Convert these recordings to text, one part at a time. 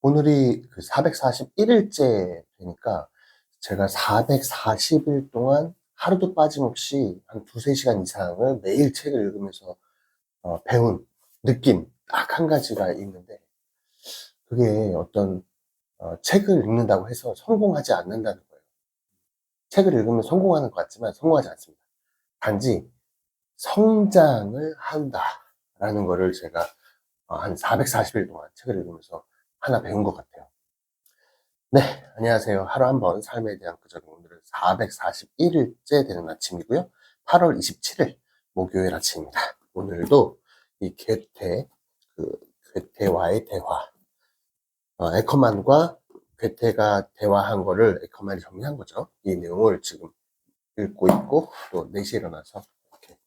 오늘이 그 441일째 되니까 제가 440일 동안 하루도 빠짐없이 한 두세 시간 이상을 매일 책을 읽으면서 배운 느낌 딱 한 가지가 있는데, 그게 어떤 책을 읽는다고 해서 성공하지 않는다는 거예요. 책을 읽으면 성공하는 것 같지만 성공하지 않습니다. 단지 성장을 한다라는 거를 제가 한 440일 동안 책을 읽으면서 하나 배운 것 같아요. 네, 안녕하세요. 하루 한 번 삶에 대한 끄적임. 오늘은 441일째 되는 아침이고요. 8월 27일 목요일 아침입니다. 오늘도 이 괴테와의 대화, 에커만과 괴테가 대화한 거를 에커만이 정리한 거죠. 이 내용을 지금 읽고 있고, 또 4시에 일어나서 이렇게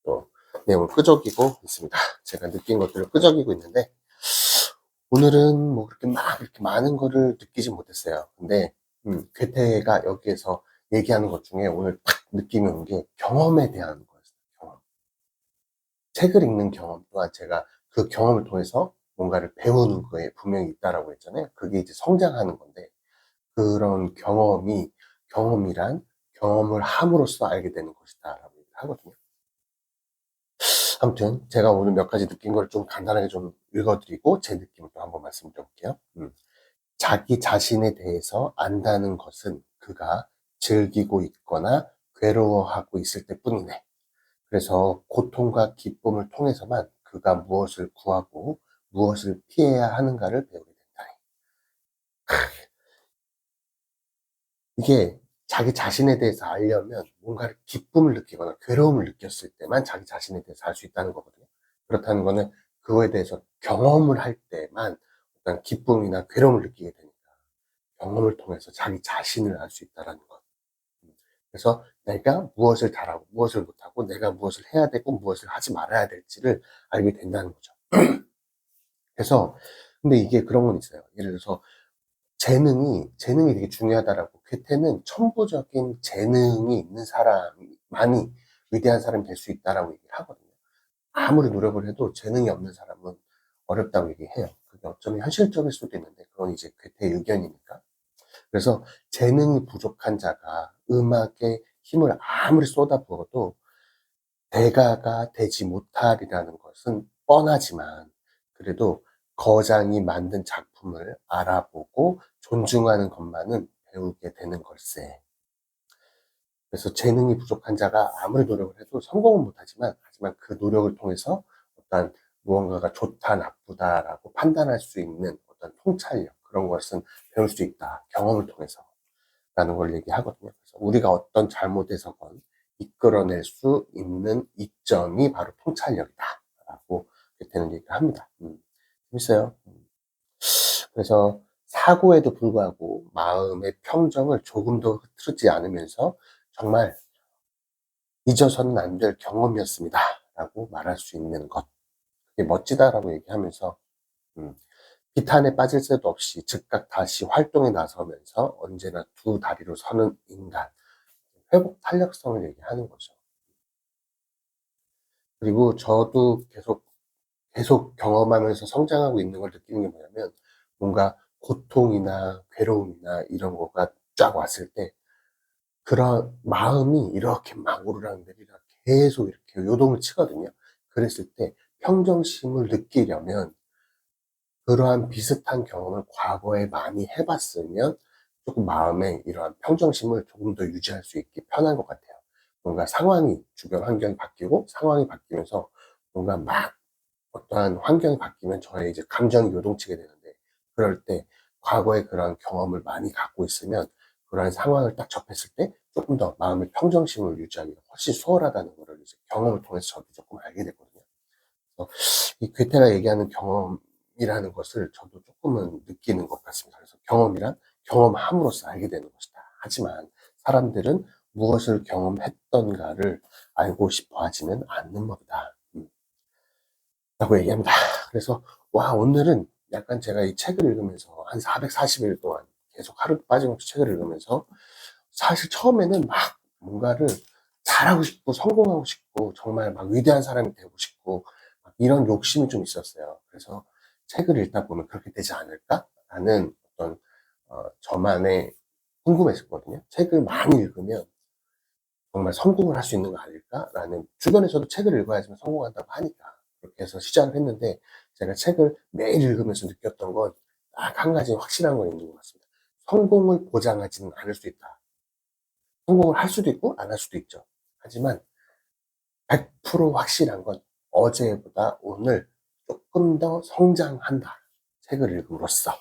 또 내용을 끄적이고 있습니다. 제가 느낀 것들을 끄적이고 있는데, 오늘은 뭐 그렇게 많은 거를 느끼지 못했어요. 근데, 괴테가 여기에서 얘기하는 것 중에 오늘 딱 느낌이 온 게 경험에 대한 거였어요. 경험. 책을 읽는 경험 또한 제가 그 경험을 통해서 뭔가를 배우는 거에 분명히 있다라고 했잖아요. 그게 이제 성장하는 건데, 그런 경험이란 경험을 함으로써 알게 되는 것이다라고 얘기를 하거든요. 아무튼 제가 오늘 몇 가지 느낀 걸 좀 간단하게 좀 읽어드리고 제 느낌을 또 한번 말씀드려볼게요. 자기 자신에 대해서 안다는 것은 그가 즐기고 있거나 괴로워하고 있을 때뿐이네. 그래서 고통과 기쁨을 통해서만 그가 무엇을 구하고 무엇을 피해야 하는가를 배우게 된다네. 이게 자기 자신에 대해서 알려면 뭔가를 기쁨을 느끼거나 괴로움을 느꼈을 때만 자기 자신에 대해서 알 수 있다는 거거든요. 그렇다는 거는 그거에 대해서 경험을 할 때만 어떤 기쁨이나 괴로움을 느끼게 되니까 경험을 통해서 자기 자신을 알 수 있다는 것. 그래서 내가 무엇을 잘하고 무엇을 못하고 내가 무엇을 해야 되고 무엇을 하지 말아야 될지를 알게 된다는 거죠. 그래서 근데 이게 그런 건 있어요. 예를 들어서 재능이 되게 중요하다라고, 괴테는 천부적인 재능이 있는 사람만이 위대한 사람이 될 수 있다라고 얘기를 하거든요. 아무리 노력을 해도 재능이 없는 사람은 어렵다고 얘기해요. 그게 어쩌면 현실적일 수도 있는데 그건 이제 괴테의 의견이니까. 그래서 재능이 부족한 자가 음악에 힘을 아무리 쏟아부어도 대가가 되지 못하리라는 것은 뻔하지만, 그래도 거장이 만든 작품을 알아보고 존중하는 것만은 배우게 되는 걸세. 그래서 재능이 부족한 자가 아무리 노력을 해도 성공은 하지만 그 노력을 통해서 어떤 무언가가 좋다, 나쁘다라고 판단할 수 있는 어떤 통찰력, 그런 것은 배울 수 있다. 경험을 통해서. 라는 걸 얘기하거든요. 그래서 우리가 어떤 잘못에서건 이끌어낼 수 있는 이점이 바로 통찰력이다. 라고 괴테는 얘기를 합니다. 재밌어요. 그래서 사고에도 불구하고 마음의 평정을 조금도 흐트러지 않으면서 정말 잊어서는 안 될 경험이었습니다. 라고 말할 수 있는 것. 그게 멋지다라고 얘기하면서, 비탄에 빠질 새도 없이 즉각 다시 활동에 나서면서 언제나 두 다리로 서는 인간. 회복 탄력성을 얘기하는 거죠. 그리고 저도 계속 경험하면서 성장하고 있는 걸 느끼는 게 뭐냐면, 뭔가 고통이나 괴로움이나 이런 거가 쫙 왔을 때 그런 마음이 이렇게 막 오르락내리락 계속 이렇게 요동을 치거든요. 그랬을 때 평정심을 느끼려면 그러한 비슷한 경험을 과거에 많이 해봤으면 조금 마음에 이러한 평정심을 조금 더 유지할 수 있게 편한 것 같아요. 뭔가 주변 환경이 바뀌고 상황이 바뀌면서 뭔가 막 어떠한 환경이 바뀌면 저의 이제 감정이 요동치게 되는데, 그럴 때 과거에 그런 경험을 많이 갖고 있으면 그러한 상황을 딱 접했을 때 조금 더 마음의 평정심을 유지하기가 훨씬 수월하다는 것을 이제 경험을 통해서 저도 조금 알게 됐거든요. 그래서 이 괴테가 얘기하는 경험이라는 것을 저도 조금은 느끼는 것 같습니다. 그래서 경험이란 경험함으로써 알게 되는 것이다. 하지만 사람들은 무엇을 경험했던가를 알고 싶어 하지는 않는 법이다. 라고 얘기합니다. 그래서 오늘은 약간 제가 이 책을 읽으면서 한 440일 동안 계속 하루 빠짐없이 책을 읽으면서 사실 처음에는 막 뭔가를 잘하고 싶고 성공하고 싶고 정말 막 위대한 사람이 되고 싶고 이런 욕심이 좀 있었어요. 그래서 책을 읽다 보면 그렇게 되지 않을까? 라는 어떤 저만의 궁금했었거든요. 책을 많이 읽으면 정말 성공을 할 수 있는 거 아닐까라는, 주변에서도 책을 읽어야지만 성공한다고 하니까 그렇게 해서 시작을 했는데, 제가 책을 매일 읽으면서 느꼈던 건 딱 한 가지 확실한 건 있는 것 같습니다. 성공을 보장하지는 않을 수 있다. 성공을 할 수도 있고 안 할 수도 있죠. 하지만 100% 확실한 건 어제보다 오늘 조금 더 성장한다. 책을 읽음으로써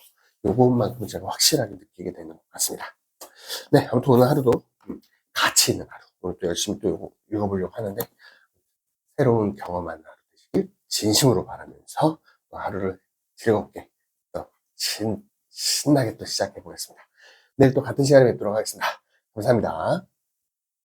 요것만큼 제가 확실하게 느끼게 되는 것 같습니다. 네, 아무튼 오늘 하루도 가치 있는 하루, 오늘 또 열심히 또 요거 읽어보려고 하는데, 새로운 경험하는 하루 되시길 진심으로 바라면서 또 하루를 즐겁게 또 신나게 또 시작해 보겠습니다. 내일 또 같은 시간에 뵙도록 하겠습니다. 감사합니다.